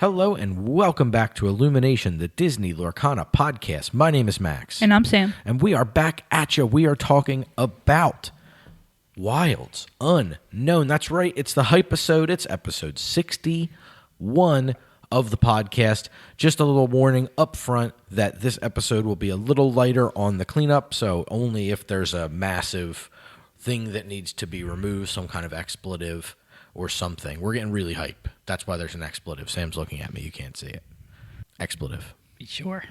Hello and welcome back to IllumiNation, the Disney Lorcana podcast. My name is Max. And I'm Sam. And we are back at you. We are talking about Wilds Unknown. That's right. It's the Hype-isode. It's episode 61 of the podcast. Just a little warning up front that this episode will be a little lighter on the cleanup, so only if there's a massive thing that needs to be removed, some kind of expletive or something. We're getting really hype. That's why there's an expletive. Sam's looking at me. You can't see it. Expletive. Sure.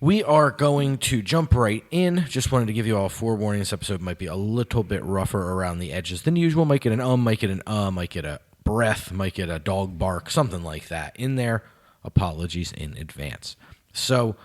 We are going to jump right in. Just wanted to give you all a forewarning. This episode might be a little bit rougher around the edges than usual. Might get an might get might get a breath, might get a dog bark, something like that in there. Apologies in advance. So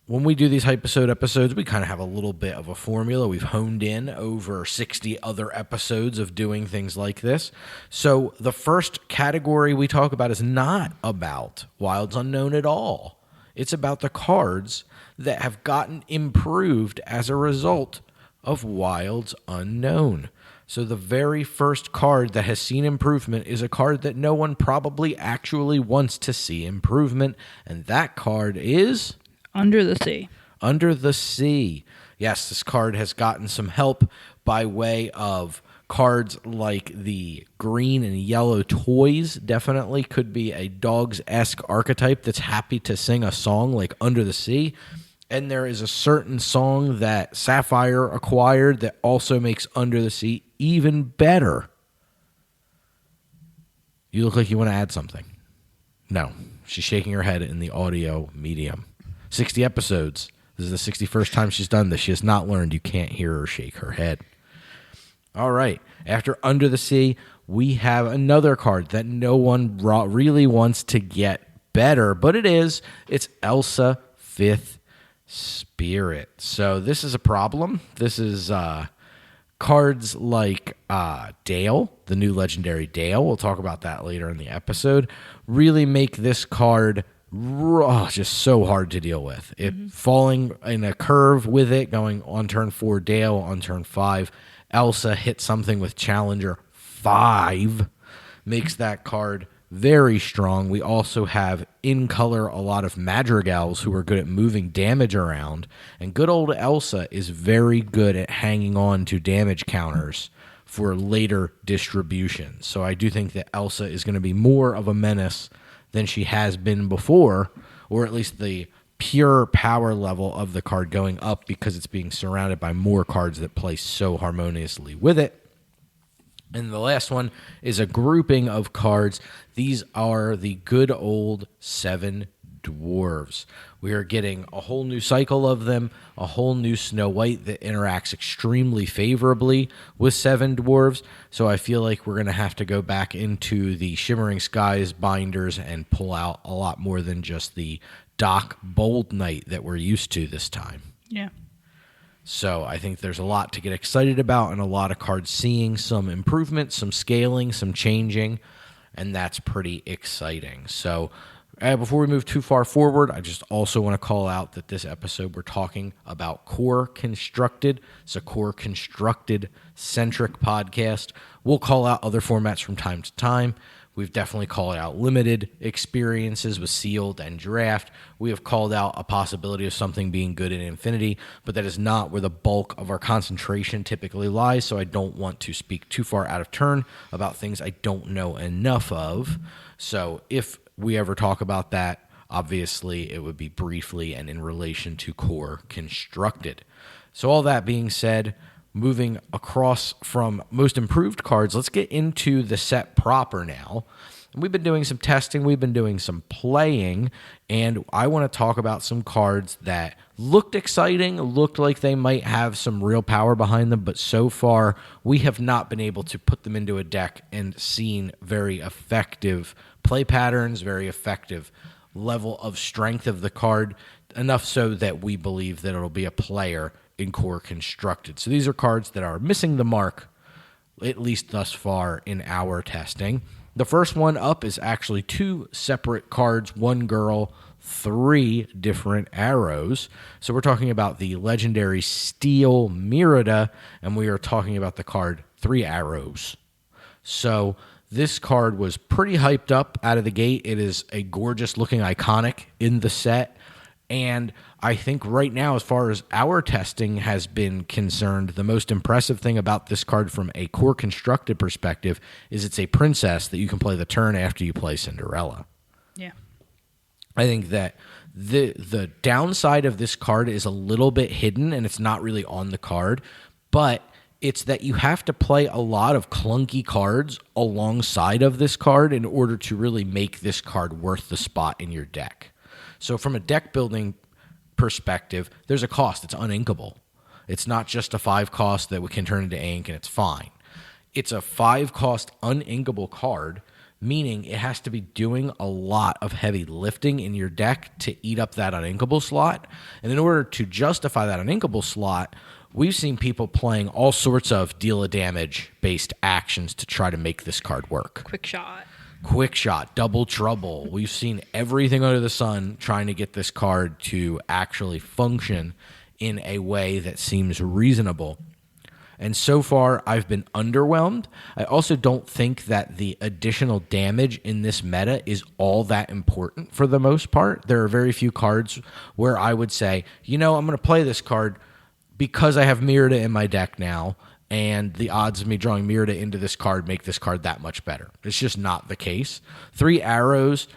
when we do these Hype-isode episodes, we kind of have a little bit of a formula. We've honed in over 60 other episodes of doing things like this. So the first category we talk about is not about Wilds Unknown at all. It's about the cards that have gotten improved as a result of Wilds Unknown. So the very first card that has seen improvement is a card that no one probably actually wants to see improvement, and that card is Under the Sea. Under the Sea. Yes, this card has gotten some help by way of cards like the green and yellow toys. Definitely could be a dogs-esque archetype that's happy to sing a song like Under the Sea. And there is a certain song that Sapphire acquired that also makes Under the Sea even better. You look like you want to add something. No, she's shaking her head in the audio medium. 60 episodes. This is the 61st time she's done this. She has not learned. You can't hear her shake her head. All right. After Under the Sea, we have another card that no one really wants to get better, but it is. It's Elsa, 5th Spirit. So this is a problem. This is cards like Dale, the new legendary Dale. We'll talk about that later in the episode. Really make this card just so hard to deal with. It falling in a curve with it, going on turn 4, Dale, on turn 5, Elsa hit something with Challenger 5, makes that card very strong. We also have in color a lot of Madrigals who are good at moving damage around, and good old Elsa is very good at hanging on to damage counters for later distribution. So I do think that Elsa is going to be more of a menace than she has been before, or at least the pure power level of the card going up because it's being surrounded by more cards that play so harmoniously with it. And the last one is a grouping of cards. These are the good old 7 dwarves. We are getting a whole new cycle of them, a whole new Snow White that interacts extremely favorably with 7 dwarves. So I feel like we're going to have to go back into the Shimmering Skies binders and pull out a lot more than just the Doc Bold Knight that we're used to this time. Yeah. So I think there's a lot to get excited about and a lot of cards seeing some improvement, some scaling, some changing, and that's pretty exciting. So before we move too far forward, I just also want to call out that this episode we're talking about Core Constructed. It's a Core Constructed-centric podcast. We'll call out other formats from time to time. We've definitely called out limited experiences with Sealed and Draft. We have called out a possibility of something being good in Infinity, but that is not where the bulk of our concentration typically lies, so I don't want to speak too far out of turn about things I don't know enough of. So if we ever talk about that, obviously it would be briefly and in relation to Core Constructed. So all that being said, moving across from most improved cards, let's get into the set proper now. We've been doing some testing, we've been doing some playing, and I want to talk about some cards that looked exciting, looked like they might have some real power behind them, but so far we have not been able to put them into a deck and seen very effective play patterns, very effective level of strength of the card, enough so that we believe that it'll be a player in Core Constructed. So these are cards that are missing the mark, at least thus far in our testing. The first one up is actually 2 separate cards, 1 girl, 3 different arrows. So we're talking about the legendary Steel Merida, and we are talking about the card 3 Arrows. So This card was pretty hyped up out of the gate. It is a gorgeous looking iconic in the set. And I think right now, as far as our testing has been concerned, the most impressive thing about this card from a core constructed perspective is it's a princess that you can play the turn after you play Cinderella. Yeah. I think that the downside of this card is a little bit hidden, and it's not really on the card, but it's that you have to play a lot of clunky cards alongside of this card in order to really make this card worth the spot in your deck. So from a deck building perspective, there's a cost. It's uninkable. It's not just a 5 cost that we can turn into ink and it's fine. It's a 5 cost uninkable card, meaning it has to be doing a lot of heavy lifting in your deck to eat up that uninkable slot. And in order to justify that uninkable slot, we've seen people playing all sorts of deal a damage based actions to try to make this card work. Quick shot, double trouble. We've seen everything under the sun trying to get this card to actually function in a way that seems reasonable. And so far, I've been underwhelmed. I also don't think that the additional damage in this meta is all that important for the most part. There are very few cards where I would say, I'm going to play this card because I have Mirada in my deck now, and the odds of me drawing Mirada into this card make this card that much better. It's just not the case. 3 Arrows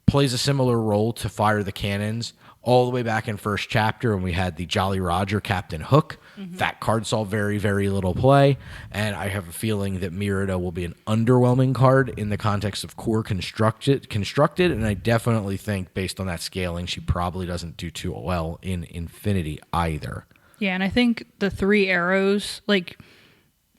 plays a similar role to Fire the Cannons all the way back in first chapter when we had the Jolly Roger Captain Hook. Mm-hmm. That card saw very, very little play, and I have a feeling that Mirada will be an underwhelming card in the context of core constructed, and I definitely think, based on that scaling, she probably doesn't do too well in Infinity either. Yeah, and I think the 3 Arrows,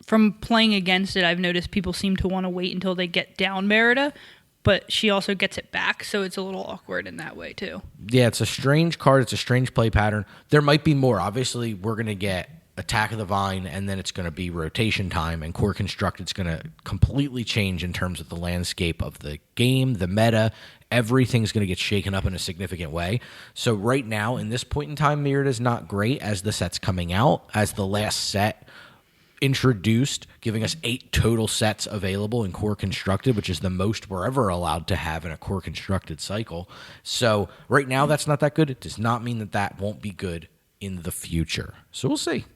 from playing against it, I've noticed people seem to want to wait until they get down Merida, but she also gets it back, so it's a little awkward in that way, too. Yeah, it's a strange card. It's a strange play pattern. There might be more. Obviously, we're going to get Attack of the Vine, and then it's going to be rotation time, and Core Constructed's going to completely change in terms of the landscape of the game, the meta. Everything's going to get shaken up in a significant way. So right now, in this point in time, Merida's not great as the set's coming out, as the last set introduced, giving us 8 total sets available in Core Constructed, which is the most we're ever allowed to have in a Core Constructed cycle. So right now, that's not that good. It does not mean that that won't be good in the future. So we'll see.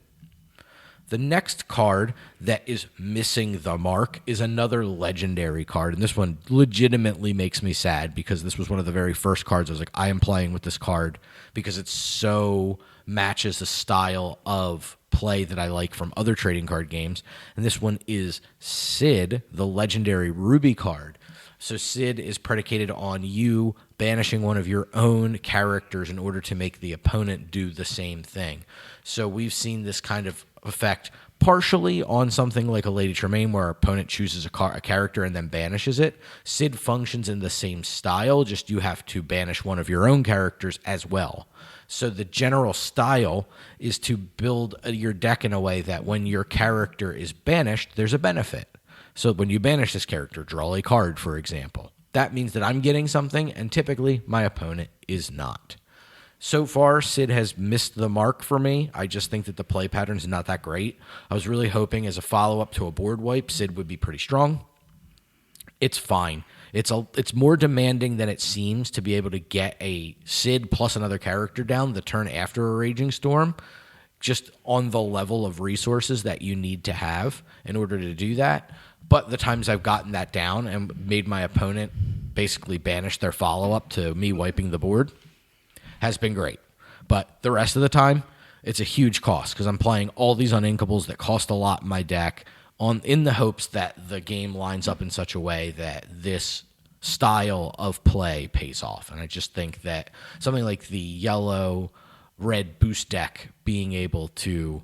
The next card that is missing the mark is another legendary card, and this one legitimately makes me sad because this was one of the very first cards I was like, I am playing with this card because it so matches the style of play that I like from other trading card games, and this one is Sid, the legendary Ruby card. So Sid is predicated on you banishing one of your own characters in order to make the opponent do the same thing. So we've seen this kind of effect partially on something like a Lady Tremaine where our opponent chooses a character and then banishes it. Sid functions in the same style, just you have to banish one of your own characters as well. So the general style is to build your deck in a way that when your character is banished, there's a benefit. So when you banish this character, draw a card, for example. That means that I'm getting something, and typically my opponent is not. So far, Sid has missed the mark for me. I just think that the play pattern is not that great. I was really hoping as a follow-up to a board wipe, Sid would be pretty strong. It's fine. It's more demanding than it seems to be able to get a Sid plus another character down the turn after a Raging Storm, just on the level of resources that you need to have in order to do that. But the times I've gotten that down and made my opponent basically banish their follow-up to me wiping the board has been great. But the rest of the time, it's a huge cost because I'm playing all these uninkables that cost a lot in my deck in the hopes that the game lines up in such a way that this style of play pays off. And I just think that something like the yellow-red boost deck being able to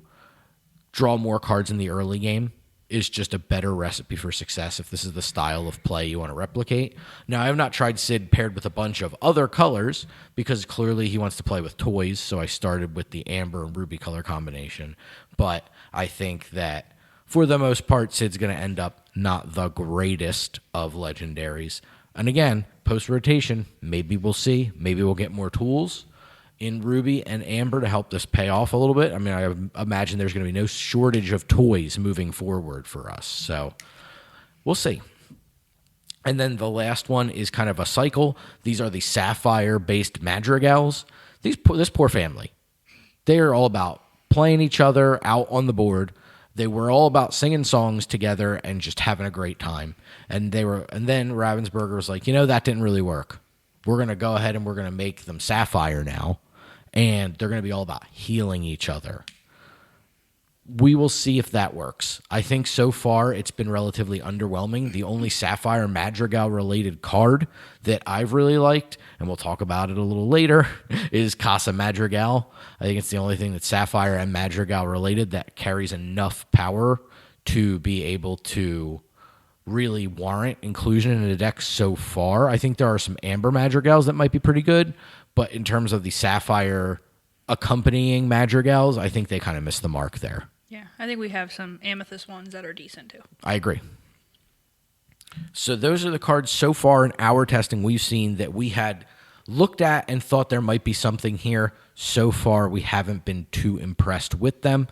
draw more cards in the early game is just a better recipe for success if this is the style of play you want to replicate. Now, I have not tried Sid paired with a bunch of other colors because clearly he wants to play with toys, so I started with the amber and ruby color combination. But I think that for the most part, Sid's going to end up not the greatest of legendaries. And again, post-rotation, maybe we'll see. Maybe we'll get more tools in Ruby and Amber to help this pay off a little bit. I mean, I imagine there's going to be no shortage of toys moving forward for us. So we'll see. And then the last one is kind of a cycle. These are the sapphire-based madrigals. This poor family, they are all about playing each other out on the board. They were all about singing songs together and just having a great time. And then Ravensburger was like, that didn't really work. We're going to go ahead and we're going to make them sapphire now. And they're going to be all about healing each other. We will see if that works. I think so far it's been relatively underwhelming. The only Sapphire Madrigal related card that I've really liked, and we'll talk about it a little later, is Casa Madrigal. I think it's the only thing that's Sapphire and Madrigal related that carries enough power to be able to really warrant inclusion in the deck so far. I think there are some Amber Madrigals that might be pretty good, but in terms of the Sapphire accompanying Madrigals, I think they kind of missed the mark there. Yeah, I think we have some Amethyst ones that are decent too. I agree. So those are the cards so far in our testing we've seen that we had looked at and thought there might be something here. So far, we haven't been too impressed with them.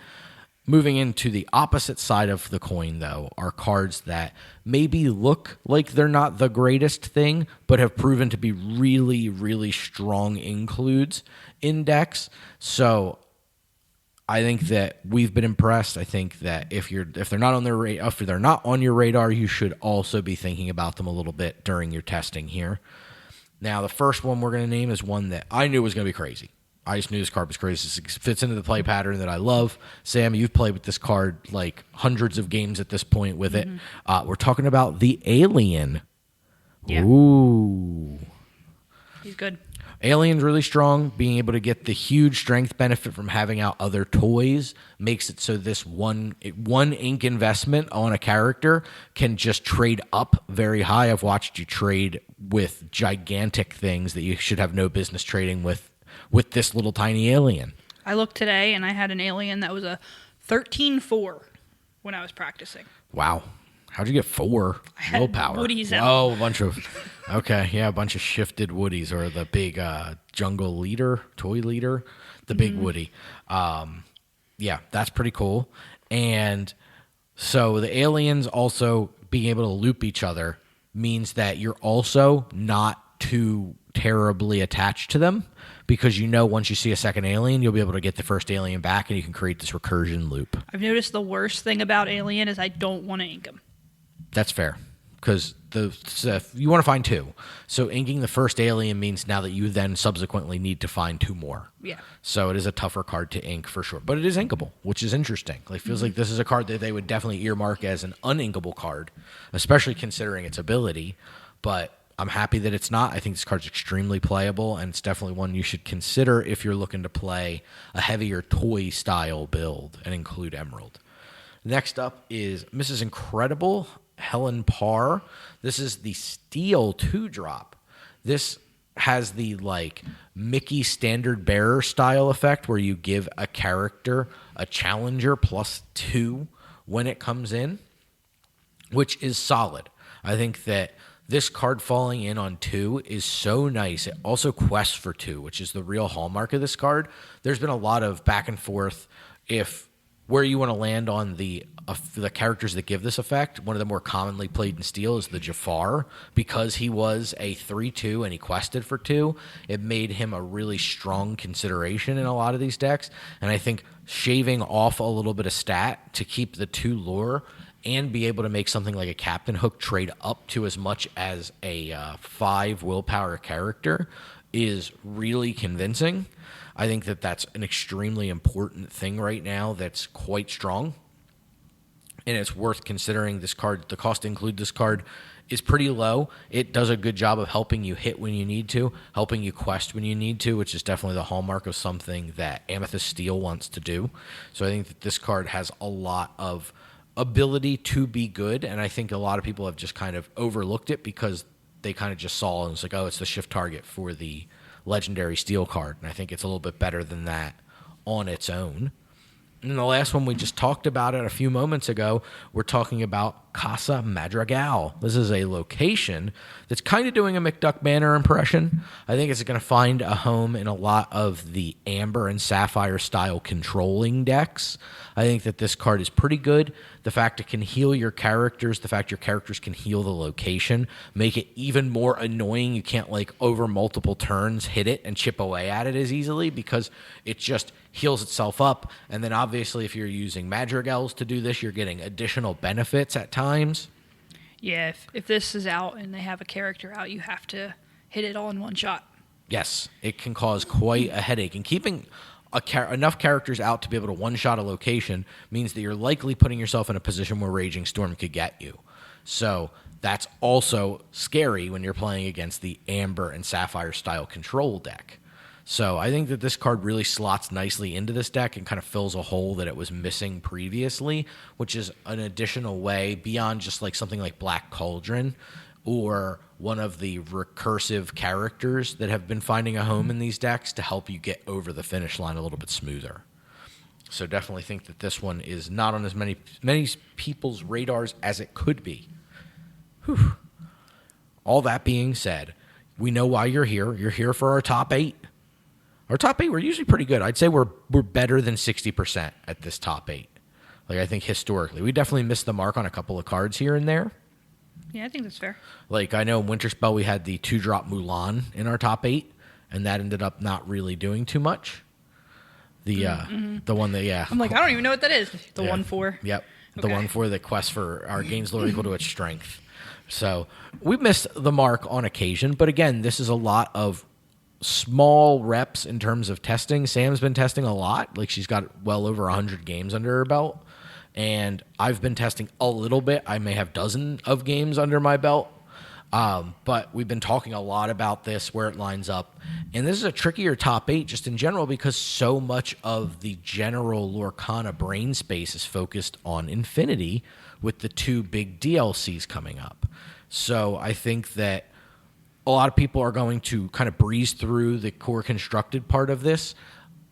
Moving into the opposite side of the coin, though, are cards that maybe look like they're not the greatest thing, but have proven to be really, really strong includes in decks. So I think that we've been impressed. I think that if they're not on your radar, you should also be thinking about them a little bit during your testing here. Now, the first one we're going to name is one that I knew was going to be crazy. I just knew this card was crazy. It fits into the play pattern that I love. Sam, you've played with this card like hundreds of games at this point with it. We're talking about the Alien. Yeah. Ooh. He's good. Alien's really strong. Being able to get the huge strength benefit from having out other toys makes it so this one ink investment on a character can just trade up very high. I've watched you trade with gigantic things that you should have no business trading with this little tiny alien. I looked today and I had an alien that was a 13-4 when I was practicing. Wow. How'd you get 4 willpower? Woodies out. Oh, a bunch of... Okay, yeah, a bunch of shifted Woodies, or the big jungle leader, toy leader, the big Woody. Yeah, that's pretty cool. And so the aliens also being able to loop each other means that you're also not too terribly attached to them, because once you see a second alien, you'll be able to get the first alien back and you can create this recursion loop. I've noticed the worst thing about Alien is I don't want to ink him. That's fair, because you want to find 2. So inking the first alien means now that you then subsequently need to find 2 more. Yeah. So it is a tougher card to ink for sure. But it is inkable, which is interesting. It feels like this is a card that they would definitely earmark as an uninkable card, especially considering its ability. But I'm happy that it's not. I think this card's extremely playable, and it's definitely one you should consider if you're looking to play a heavier toy-style build and include Emerald. Next up is Mrs. Incredible, Helen Parr. This is the Steel 2-drop. This has the Mickey Standard Bearer style effect where you give a character a challenger +2 when it comes in, which is solid. I think that this card falling in on 2 is so nice. It also quests for 2, which is the real hallmark of this card. There's been a lot of back and forth where you want to land on the characters that give this effect. One of the more commonly played in Steel is the Jafar. Because he was a 3/2 and he quested for 2, it made him a really strong consideration in a lot of these decks. And I think shaving off a little bit of stat to keep the 2 lore and be able to make something like a Captain Hook trade up to as much as a 5 willpower character is really convincing. I think that that's an extremely important thing right now that's quite strong. And it's worth considering this card. The cost to include this card is pretty low. It does a good job of helping you hit when you need to, helping you quest when you need to, which is definitely the hallmark of something that Amethyst Steel wants to do. So I think that this card has a lot of ability to be good, and I think a lot of people have just kind of overlooked it because they kind of just saw and it's like, oh, it's the shift target for the legendary Steel card, and I think it's a little bit better than that on its own. And the last one, we just talked about it a few moments ago. We're talking about Casa Madrigal. This is a location that's kind of doing a McDuck Manor impression. I think it's going to find a home in a lot of the Amber and Sapphire style controlling decks. I think that this card is pretty good. The fact it can heal your characters, the fact your characters can heal the location, make it even more annoying. You can't, like, over multiple turns hit it and chip away at it as easily because it just heals itself up. And then obviously if you're using Madrigals to do this, you're getting additional benefits at times. Yeah, if this is out and they have a character out, you have to hit it all in one shot. Yes, it can cause quite a headache. And keeping enough characters out to be able to one-shot a location means that you're likely putting yourself in a position where Raging Storm could get you. So that's also scary when you're playing against the Amber and Sapphire style control deck. So I think that this card really slots nicely into this deck and kind of fills a hole that it was missing previously, which is an additional way beyond just like something like Black Cauldron or one of the recursive characters that have been finding a home in these decks to help you get over the finish line a little bit smoother. So definitely think that this one is not on as many people's radars as it could be. Whew. All that being said, we know why you're here. You're here for our top 8. Our top 8, we're usually pretty good. I'd say we're better than 60% at this top 8. Like, I think historically. We definitely missed the mark on a couple of cards here and there. Yeah, I think that's fair. Like, I know in Winterspell we had the 2-drop Mulan in our top 8, and that ended up not really doing too much. The one that, yeah. I'm like, I don't even know what that is. The Yeah. 1/4. Yep. The Okay. 1/4 that quests for our gains lore equal to its strength. So we missed the mark on occasion, but again, this is a lot of small reps in terms of testing. Sam's been testing a lot. Like, she's got well over 100 games under her belt. And I've been testing a little bit. I may have dozens of games under my belt. But we've been talking a lot about this, where it lines up. And this is a trickier top 8 just in general because so much of the general Lorcana brain space is focused on Infinity with the 2 big DLCs coming up. So I think that a lot of people are going to kind of breeze through the core constructed part of this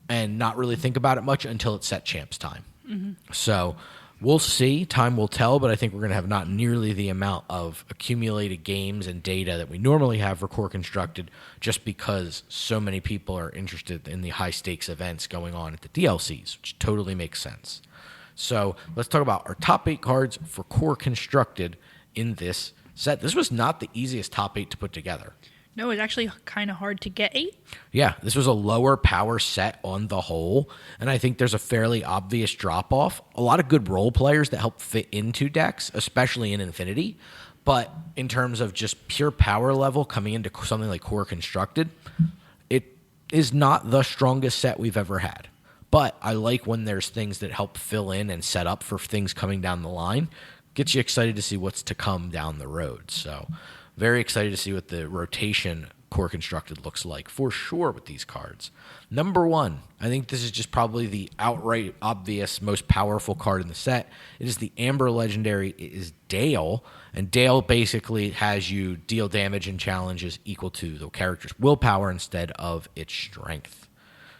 and not really think about it much until it's set champs time. Mm-hmm. So we'll see. Time will tell, but I think we're going to have not nearly the amount of accumulated games and data that we normally have for core constructed just because so many people are interested in the high-stakes events going on at the DLCs, which totally makes sense. So let's talk about our top 8 cards for core constructed in this set. This was not the easiest top 8 to put together. No, it's actually kind of hard to get 8. Yeah, this was a lower power set on the whole, and I think there's a fairly obvious drop-off. A lot of good role players that help fit into decks, especially in Infinity, but in terms of just pure power level coming into something like Core Constructed, it is not the strongest set we've ever had. But I like when there's things that help fill in and set up for things coming down the line. Gets you excited to see what's to come down the road. So very excited to see what the rotation Core Constructed looks like for sure with these cards. Number 1, I think this is just probably the outright obvious most powerful card in the set. It is the Amber Legendary. It is Dale, and Dale basically has you deal damage and challenges equal to the character's willpower instead of its strength.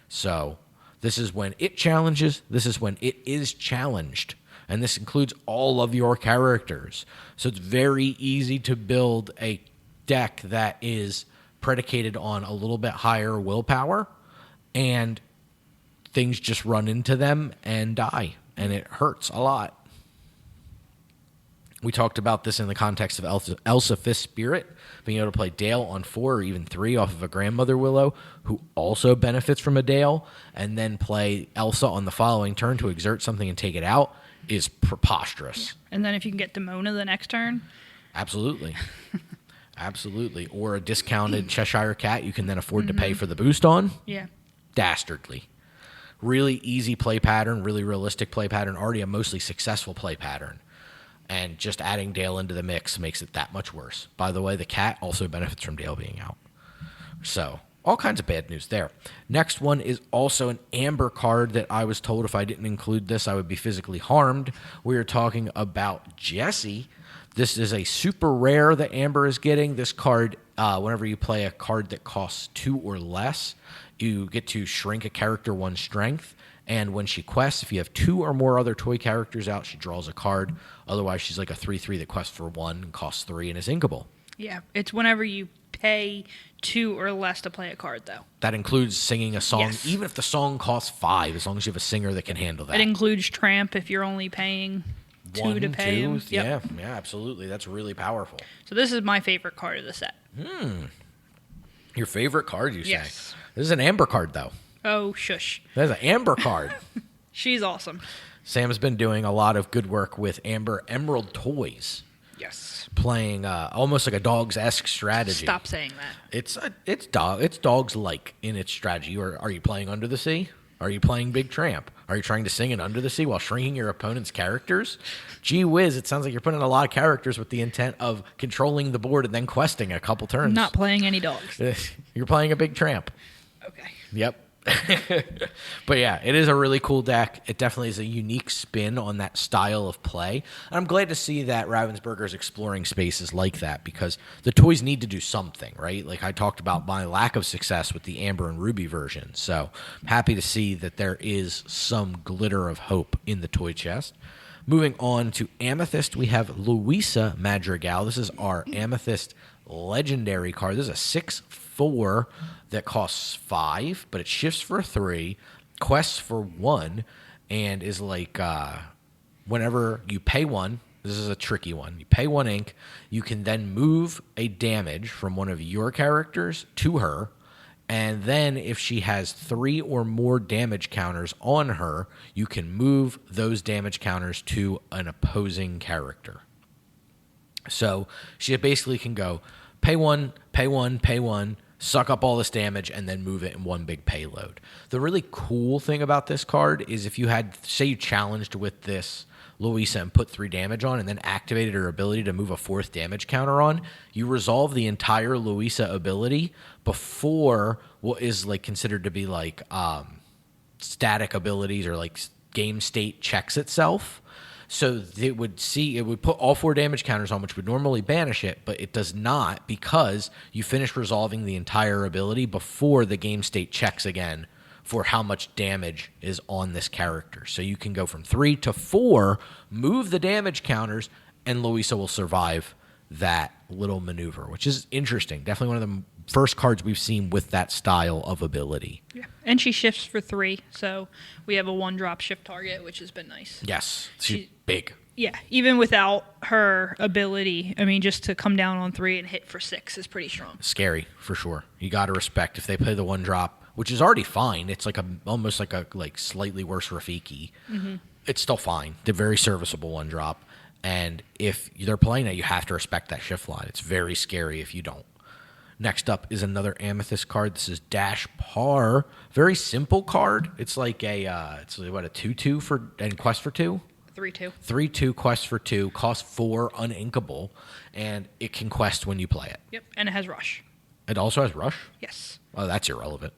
So this is when it challenges. This is when it is challenged. And this includes all of your characters. So it's very easy to build a deck that is predicated on a little bit higher willpower, and things just run into them and die, and it hurts a lot. We talked about this in the context of Elsa Fist Spirit, being able to play Dale on 4 or even 3 off of a Grandmother Willow, who also benefits from a Dale, and then play Elsa on the following turn to exert something and take it out. Is preposterous. And then if you can get Demona the next turn. Absolutely. Absolutely. Or a discounted Cheshire Cat you can then afford to pay for the boost on. Yeah. Dastardly. Really easy play pattern, really realistic play pattern, already a mostly successful play pattern. And just adding Dale into the mix makes it that much worse. By the way, the cat also benefits from Dale being out. So all kinds of bad news there. Next one is also an Amber card that I was told if I didn't include this, I would be physically harmed. We are talking about Jessie. This is a super rare that Amber is getting. This card, whenever you play a card that costs 2 or less, you get to shrink a character 1 strength, And when she quests, if you have 2 or more other toy characters out, she draws a card. Otherwise, she's like a 3/3 that quests for 1 and costs 3 and is inkable. Yeah, it's whenever you pay 2 or less to play a card, though. That includes singing a song, Yes. even if the song costs 5, as long as you have a singer that can handle that. It includes Tramp if you're only paying 2 to pay him. Yeah, yeah, absolutely. That's really powerful. So this is my favorite card of the set. Your favorite card, you say? Yes. This is an Amber card, though. Oh, shush. That's an Amber card. She's awesome. Sam's been doing a lot of good work with Amber Emerald toys, Yes. playing almost like a dogs-esque strategy. Stop saying that. It's dogs-like in its strategy. Or are you playing Under the Sea? Are you playing Big Tramp? Are you trying to sing in Under the Sea while shrinking your opponent's characters? Gee whiz, it sounds like you're putting in a lot of characters with the intent of controlling the board and then questing a couple turns. Not playing any dogs. You're playing a Big Tramp. Okay. Yep. But yeah, it is a really cool deck. It definitely is a unique spin on that style of play. And I'm glad to see that Ravensburger is exploring spaces like that, because the toys need to do something, right? Like I talked about my lack of success with the Amber and Ruby version. So I'm happy to see that there is some glitter of hope in the toy chest. Moving on to Amethyst, we have Luisa Madrigal. This is our Amethyst legendary card. This is a 6/4 that costs 5, but it shifts for 3, quests for 1, and is like whenever you pay 1, this is a tricky one. You pay 1 ink, you can then move a damage from one of your characters to her, and then if she has 3 or more damage counters on her, you can move those damage counters to an opposing character. So she basically can go pay 1, pay 1, pay 1, suck up all this damage, and then move it in one big payload. The really cool thing about this card is if you had, say you challenged with this Luisa and put 3 damage on and then activated her ability to move a 4th damage counter on, you resolve the entire Luisa ability before what is like considered to be like static abilities or like game state checks itself. So it would put all 4 damage counters on, which would normally banish it, but it does not, because you finish resolving the entire ability before the game state checks again for how much damage is on this character. So you can go from 3 to 4, move the damage counters, and Luisa will survive that little maneuver, which is interesting. Definitely one of the first cards we've seen with that style of ability. Yeah. And she shifts for 3, so we have a 1-drop shift target, which has been nice. Yes, she's big. Yeah, even without her ability, I mean, just to come down on 3 and hit for 6 is pretty strong. Scary, for sure. You got to respect if they play the 1-drop, which is already fine. It's like almost like a slightly worse Rafiki. Mm-hmm. It's still fine. They're very serviceable 1-drop. And if they're playing it, you have to respect that shift line. It's very scary if you don't. Next up is another Amethyst card. This is Dash Par. Very simple card. It's like a 2/2 for and quest for 2. 3/2. 3/2 quest for 2, cost 4, uninkable, and it can quest when you play it. Yep, and it has rush. It also has rush? Yes. Oh, that's irrelevant.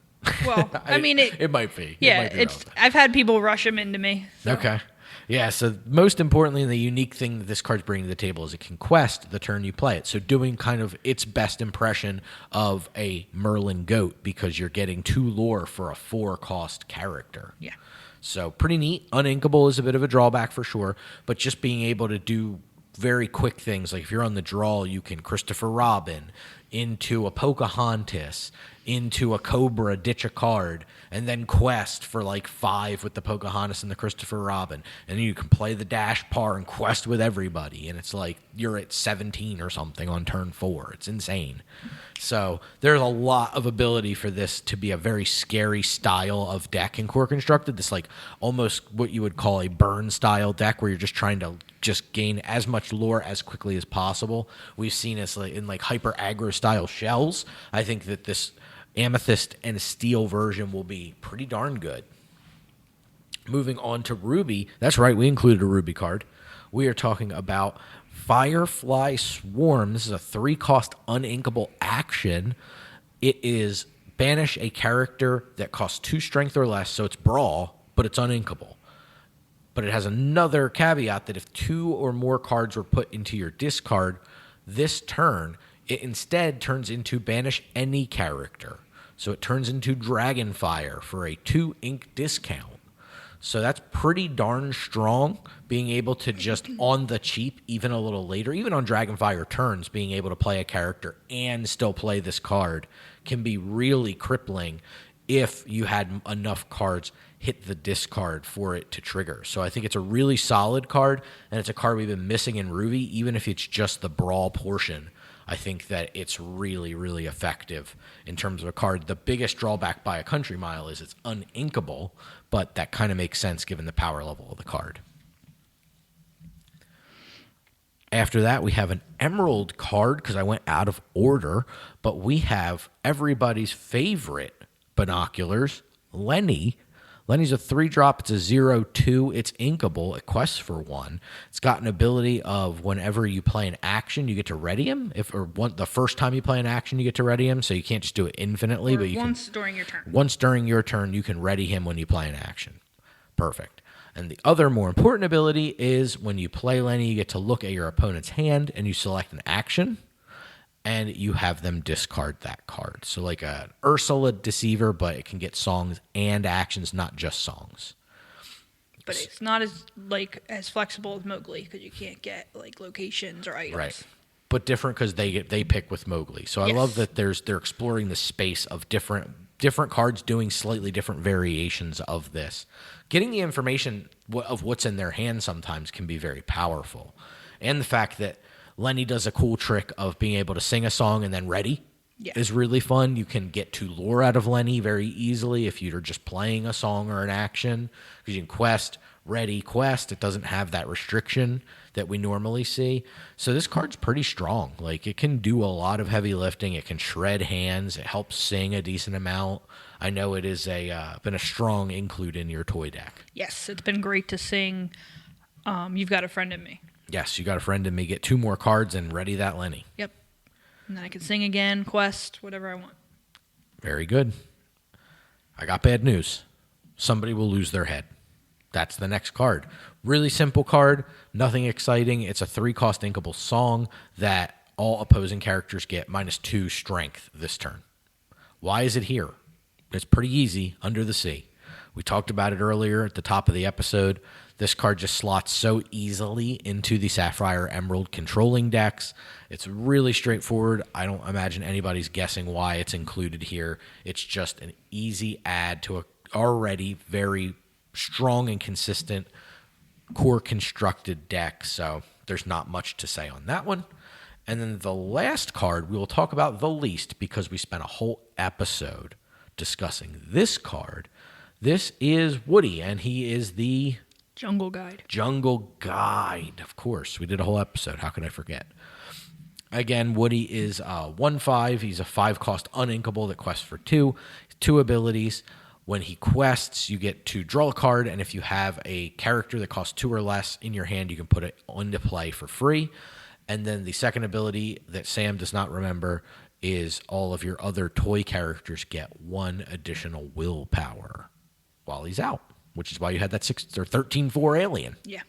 Well, I mean, it might be. Yeah, it might be relevant. I've had people rush them into me. So. Okay. Yeah, so most importantly, the unique thing that this card's bringing to the table is it can quest the turn you play it. So doing kind of its best impression of a Merlin goat, because you're getting 2 lore for a 4-cost character. Yeah. So pretty neat. Uninkable is a bit of a drawback for sure, but just being able to do very quick things, like if you're on the draw, you can Christopher Robin into a Pocahontas, into a Cobra, ditch a card, and then quest for like 5 with the Pocahontas and the Christopher Robin. And then you can play the Dash Par and quest with everybody. And it's like you're at 17 or something on turn 4. It's insane. So there's a lot of ability for this to be a very scary style of deck in Core Constructed. This like almost what you would call a burn style deck where you're just trying to just gain as much lore as quickly as possible. We've seen this in like hyper aggro style shells. I think that this Amethyst and Steel version will be pretty darn good. Moving on to Ruby. That's right, we included a Ruby card. We are talking about Firefly Swarm. This is a 3-cost uninkable action. It is banish a character that costs 2 strength or less, so it's brawl, but it's uninkable. But it has another caveat that if 2 or more cards were put into your discard this turn, it instead turns into banish any character. So it turns into Dragonfire for a 2 ink discount. So that's pretty darn strong, being able to just on the cheap, even a little later, even on Dragonfire turns, being able to play a character and still play this card can be really crippling if you had enough cards hit the discard for it to trigger. So I think it's a really solid card, and it's a card we've been missing in Ruby, even if it's just the brawl portion. I think that it's really, really effective in terms of a card. The biggest drawback by a country mile is it's uninkable, but that kind of makes sense given the power level of the card. After that, we have an Emerald card because I went out of order, but we have everybody's favorite binoculars, Lenny. Lenny's a 3-drop. It's a 0/2. It's inkable. It quests for 1. It's got an ability of whenever you play an action, you get to ready him. The first time you play an action, you get to ready him. So you can't just do it infinitely. Or but once during your turn. Once during your turn, you can ready him when you play an action. Perfect. And the other more important ability is when you play Lenny, you get to look at your opponent's hand and you select an action. And you have them discard that card. So like an Ursula Deceiver, but it can get songs and actions, not just songs. But it's not as flexible as Mowgli because you can't get like locations or items. Right. But different because they pick with Mowgli. So I love that they're exploring the space of different cards doing slightly different variations of this. Getting the information of what's in their hand sometimes can be very powerful. And the fact that Lenny does a cool trick of being able to sing a song and then ready is really fun. You can get to lore out of Lenny very easily if you're just playing a song or an action. Because you can quest, ready, quest. It doesn't have that restriction that we normally see. So this card's pretty strong. Like, it can do a lot of heavy lifting. It can shred hands. It helps sing a decent amount. I know it is been a strong include in your toy deck. Yes, it's been great to sing You've Got a Friend in Me. Yes, You Got a Friend in Me. Get 2 more cards and ready that Lenny. Yep. And then I can sing again, quest, whatever I want. Very good. I got bad news. Somebody will lose their head. That's the next card. Really simple card, nothing exciting. It's a 3-cost inkable song that all opposing characters get -2 strength this turn. Why is it here? It's pretty easy, Under the Sea. We talked about it earlier at the top of the episode. This card just slots so easily into the Sapphire Emerald controlling decks. It's really straightforward. I don't imagine anybody's guessing why it's included here. It's just an easy add to a already very strong and consistent core constructed deck. So there's not much to say on that one. And then the last card we will talk about the least because we spent a whole episode discussing this card. This is Woody, and he is the Jungle Guide. Jungle Guide, of course. We did a whole episode. How could I forget? Again, Woody is 1/5. He's a 5-cost uninkable that quests for 2. 2 abilities. When he quests, you get to draw a card, and if you have a character that costs 2 or less in your hand, you can put it into play for free. And then the second ability that Sam does not remember is all of your other toy characters get 1 additional willpower while he's out, which is why you had that 13/4 alien. Yeah.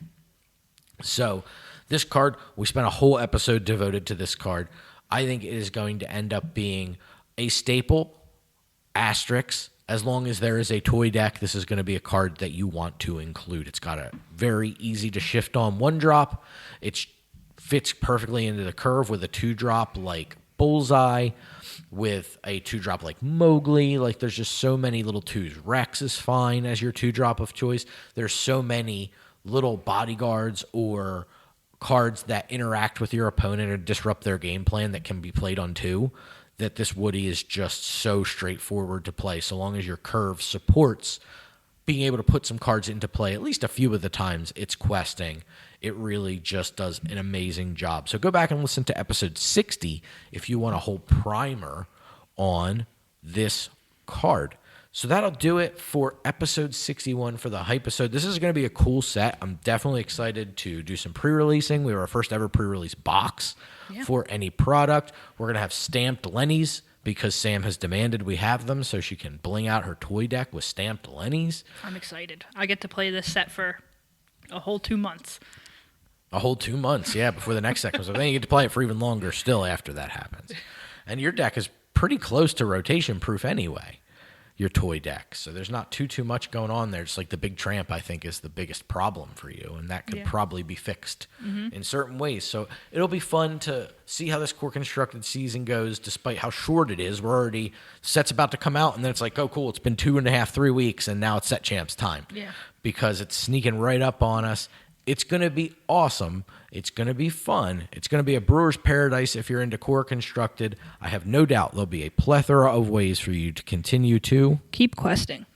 So this card, we spent a whole episode devoted to this card. I think it is going to end up being a staple, asterisk. As long as there is a toy deck, this is going to be a card that you want to include. It's got a very easy to shift on 1-drop. It fits perfectly into the curve with a 2-drop like Bullseye, with a 2-drop like Mowgli. Like, there's just so many little 2s. Rex is fine as your 2-drop of choice. There's so many little bodyguards or cards that interact with your opponent or disrupt their game plan that can be played on 2, that this Woody is just so straightforward to play. So long as your curve supports being able to put some cards into play, at least a few of the times it's questing, it really just does an amazing job. So go back and listen to episode 60 if you want a whole primer on this card. So that'll do it for episode 61 for the Hype-isode. This is going to be a cool set. I'm definitely excited to do some pre-releasing. We were our first ever pre-release box for any product. We're going to have stamped Lennies because Sam has demanded we have them so she can bling out her toy deck with stamped Lennies. I'm excited. I get to play this set for a whole 2 months. A whole 2 months, yeah, before the next set comes up. Then you get to play it for even longer still after that happens. And your deck is pretty close to rotation proof anyway. your toy deck. So there's not too much going on there. Just like the Big Tramp, I think, is the biggest problem for you, and that could probably be fixed in certain ways. So it'll be fun to see how this core constructed season goes, despite how short it is. We're already set's about to come out, and then it's like, oh, cool, it's been 2.5, 3 weeks, and now it's Set Champs time. Yeah. Because it's sneaking right up on us. It's going to be awesome. It's going to be fun. It's going to be a brewer's paradise if you're into core constructed. I have no doubt there'll be a plethora of ways for you to continue to Keep questing.